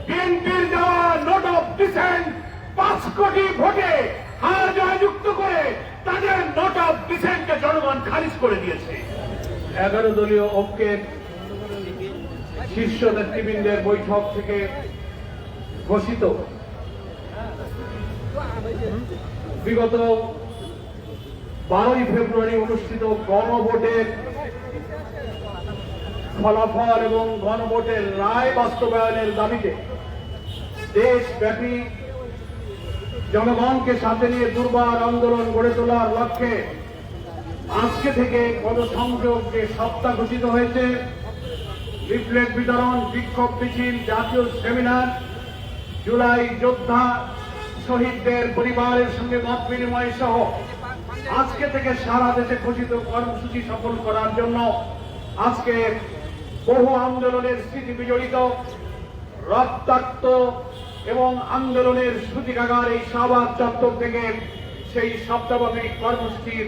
বিএনপির দেওয়া note of dissent 5 কোটি ভোটে হার জয়যুক্ত করে তাদের নোট অফ ডিসেন্টকে জনগণ খারিজ করে দিয়েছে। 11 দলীয় ঐক্যের শীর্ষ নেতৃবৃন্দের বৈঠক থেকে ঘোষিত বিগত 12ই ফেব্রুয়ারি অনুষ্ঠিত গণভোটের ফলাফল এবং গণভোটের রায় বাস্তবায়নের দাবিতে দেশব্যাপী জনগণকে সাথে নিয়ে দুর্বার আন্দোলন গড়ে তোলার লক্ষ্যে আজকে থেকে গণসংযোগ যে সপ্তাহ ঘোষিত হয়েছে, লিফলেট বিতরণ, বিক্ষোভ মিছিল, জাতীয় সেমিনার, জুলাই যোদ্ধা শহীদদের পরিবারের সঙ্গে মত বিনিময় সহ আজকে থেকে সারা দেশে ঘোষিত কর্মসূচি সফল করার জন্য আজকে বহু আন্দোলনের স্মৃতি বিজড়িত রক্তাক্ত এবং আন্দোলনের সূতিকাগার এই শাহবাগ চত্বর থেকে সেই সপ্তাহব্যাপী কর্মসূচির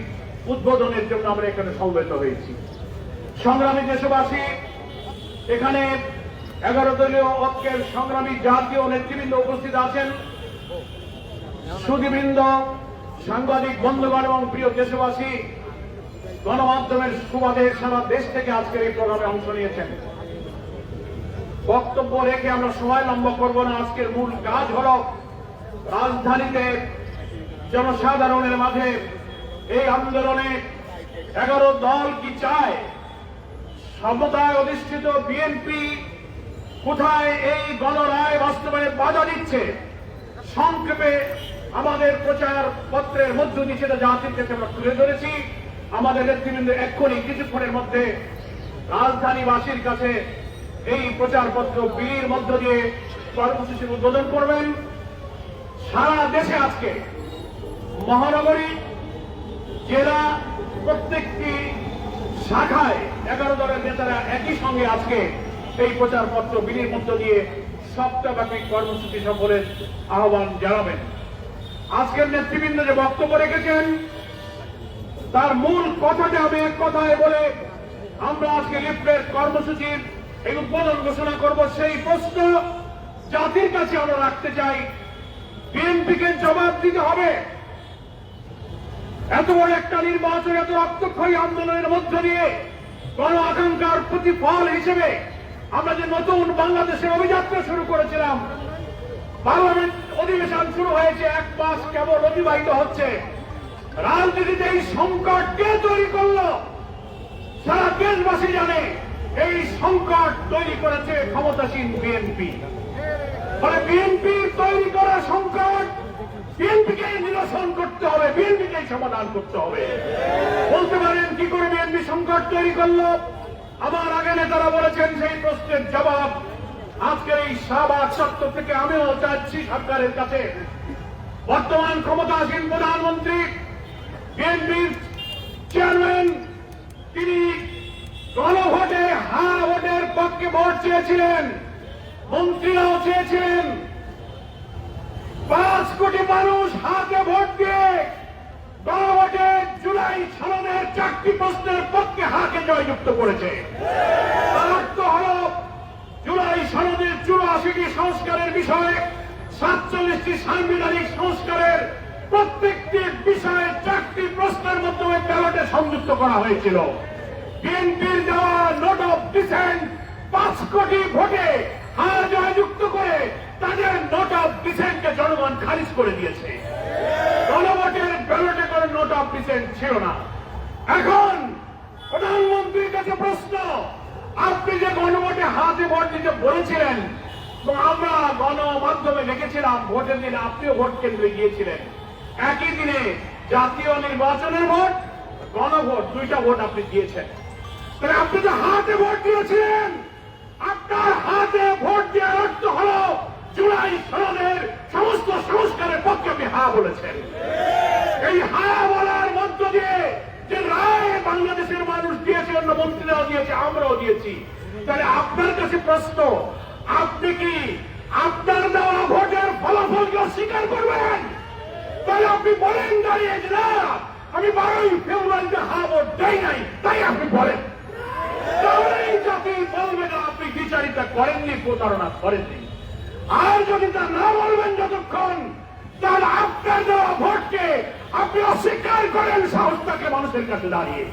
উদ্বোধনের জন্য আমরা এখানে সমবেত হয়েছি। সংগ্রামী দেশবাসী, এখানে 11 দলীয় ঐক্যের সংগ্রামী জাতীয় নেতৃবৃন্দ উপস্থিত আছেন, সুধীবৃন্দ, সাংবাদিক বন্ধুগণ এবং প্রিয় দেশবাসী, গণমাধ্যমের সুবাদে সারা দেশ থেকে আজকের এই প্রোগ্রামে অংশ নিয়েছেন। বক্তব্য রেখে আমরা সময় লম্বা করব না। আজকের মূল কাজ হল রাজধানীতে জনসাধারণের মাঝে এই আন্দোলনে 11 দল কি চায়, সমতায় অধিষ্ঠিত বিএনপি কোথায় এই গণরায় বাস্তবায়নে বাধা দিচ্ছে, সংক্ষেপে আমাদের প্রচার পত্রের মধ্য দিয়ে সেটা জাতির কাছে আমরা তুলে ধরেছি। আমাদের নেতৃবৃন্দ এক্ষুনি কিছুক্ষণের মধ্যে রাজধানীবাসীর কাছে এই প্রচারপত্র বিলির মধ্য দিয়ে কর্মসূচির উদ্বোধন করবেন। সারা দেশে আজকে মহানগরী, জেলা, প্রত্যেকটি শাখায় 11 দলের নেতারা একই সঙ্গে আজকে এই প্রচারপত্র বিলির মধ্য দিয়ে সপ্তাহব্যাপী কর্মসূচি সফলের আহ্বান জানাবেন। আজকের নেতৃবৃন্দ যে বক্তব্য রেখেছেন তার মূল কথাটা আমি এক কথায় বলে আমরা আজকে লিফলেট কর্মসূচির এই উদ্বোধন ঘোষণা করব। সেই প্রশ্ন জাতির কাছে আমরা রাখতে চাই, বিএনপিকে জবাব দিতে হবে। এত বড় একটা নির্বাচন, এত রক্তক্ষয়ী আন্দোলনের মধ্য দিয়ে গণ আকাঙ্ক্ষার প্রতিফল হিসেবে আমরা যে নতুন বাংলাদেশের অভিযাত্রা শুরু করেছিলাম, পার্লামেন্ট অধিবেশন শুরু হয়েছে, 1 মাস কেবল অতিবাহিত হচ্ছে। রাজনীতিতে এই সংকট কে তৈরি করলো সারা দেশবাসী জানে। এই সংকট তৈরি করেছে ক্ষমতাসীন বিএনপি। ফলে বিএনপির তৈরি করা সংকট বিএনপিকে নিরসন করতে হবে, বিএনপিকে সমাধান করতে হবে। বলতে পারেন কি করে বিএনপি সংকট তৈরি করলো? আমার আগে নেতারা বলেছেন, সেই প্রশ্নের জবাব আজকের এই শাহবাগ চত্বর থেকে আমিও চাচ্ছি সরকারের কাছে। বর্তমান ক্ষমতাসীন প্রধানমন্ত্রী, বিএনপির চেয়ারম্যান, তিনি গণভোটে হ্যাঁ ভোটের পক্ষে ভোট চেয়েছিলেন, মন্ত্রীরাও চেয়েছিলেন। 5 কোটি মানুষ হাতে ভোট দিয়ে গণভোটে জুলাই সনদের 4টি প্রশ্নের পক্ষে হাকে জয়যুক্ত করেছে। তার অর্থ হল জুলাই সনদের 84টি সংস্কারের বিষয়ে 47টি সাংবিধানিক সংস্কারের প্রত্যেকটি বিষয়ে 4টি প্রশ্নের মাধ্যমে ব্যালটে সংযুক্ত করা হয়েছিল। বিএনপির দেওয়া নোট অফ ডিসেন্ট 5 কোটি ভোটে হার জয়যুক্ত করে তাদের নোট অফ ডিসেন্টকে জনগণ খারিজ করে দিয়েছে। গণভোটের ব্যালটে করে নোট অফ ডিসেন্ট ছিল না। এখন প্রধানমন্ত্রীর কাছে প্রশ্ন, আপনি যে গণভোটে হাতে ভোট দিতে বলেছিলেন, তো আমরা গণমাধ্যমে দেখেছিলাম ভোটের দিনে আপনিও ভোট কেন্দ্রে গিয়েছিলেন। একই দিনে জাতীয় নির্বাচনের ভোট, গণভোট, 2টা ভোট আপনি দিয়েছেন। তাহলে আপনি তো হাতে ভোট দিয়েছিলেন। আপনার হাতে ভোট দেওয়ার অর্থ হল জুলাই সনদের সমস্ত সংস্কারের পক্ষে আপনি হা বলেছেন। এই হা বলার মধ্য দিয়ে যে রায় বাংলাদেশের মানুষ দিয়েছে, অন্য মন্ত্রীরাও দিয়েছে, আমরাও দিয়েছি। তাহলে আপনার কাছে প্রশ্ন, আপনি কি আপনার দেওয়া ভোটের ফলাফলকে অস্বীকার করবেন? তাহলে আপনি বলেন দাঁড়িয়ে যে না, আমি 12ই ফেব্রুয়ারিতে হা ভোট দেই নাই, তাই আপনি বলেন। তাহলে এই জাতি বলবে না আপনি বিচারিতা করেননি, প্রতারণা করেননি। আর যদি তা না বলবেন যতক্ষণ, তাহলে আপনার দেওয়া ভোটকে আপনি অস্বীকার করেন সাহস থাকে মানুষের কাছে দাঁড়িয়ে।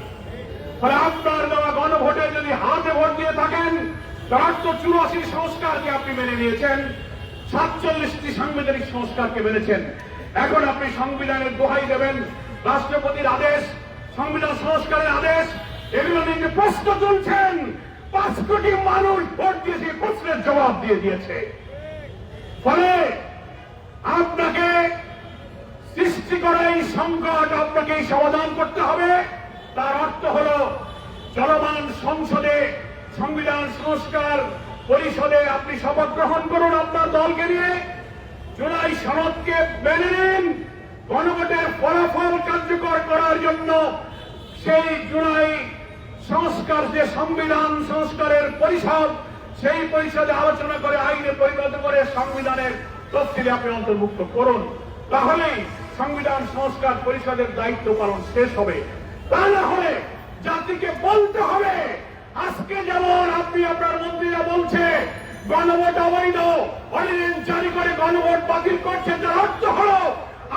ফলে আপনার দেওয়া গণভোটে যদি হাতে ভোট দিয়ে থাকেন, তার তো 84 সংস্কারকে আপনি মেনে নিয়েছেন, 47টি সাংবিধানিক সংস্কারকে মেনেছেন। এখন আপনি সংবিধানের দোহাই দেবেন, রাষ্ট্রপতির আদেশ, সংবিধান সংস্কারের আদেশ, এগুলো নিয়ে প্রশ্ন তুলছেন। 5 কোটি মানুষ ভোট দিয়েছে, প্রশ্নের জবাব দিয়ে দিয়েছে। ফলে আপনাকে সৃষ্টি করা এই সংকট আপনাকে সমাধান করতে হবে। তার অর্থ হল চলমান সংসদে সংবিধান সংস্কার পরিষদে আপনি শপথ গ্রহণ করুন আপনার দলকে নিয়ে, জুলাই সনদকে মেনে নিন, গণভোটের ফলাফল কার্যকর করার জন্য সেই জুলাই সংস্কার যে সংবিধান সংস্কারের পরিষদ, সেই পরিষদে আলোচনা করে আইনে পরিণত করে সংবিধানের তফসিলে আপনি অন্তর্ভুক্ত করুন। তাহলেই সংবিধান সংস্কার পরিষদের দায়িত্ব পালন শেষ হবে। তা না হলে জাতিকে বলতে হবে, আজকে যেমন আপনি আপনার মন্ত্রীরা বলছে গণভোট অবৈধ, অর্ডিন্যান্স জারি করে গণভোট বাতিল করছে, তার অর্থ হল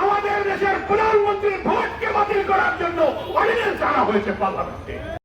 আমাদের দেশের প্রধানমন্ত্রীর ভোটকে বাতিল করার জন্য অর্ডিন্যান্স আনা হয়েছে পার্লামেন্টে।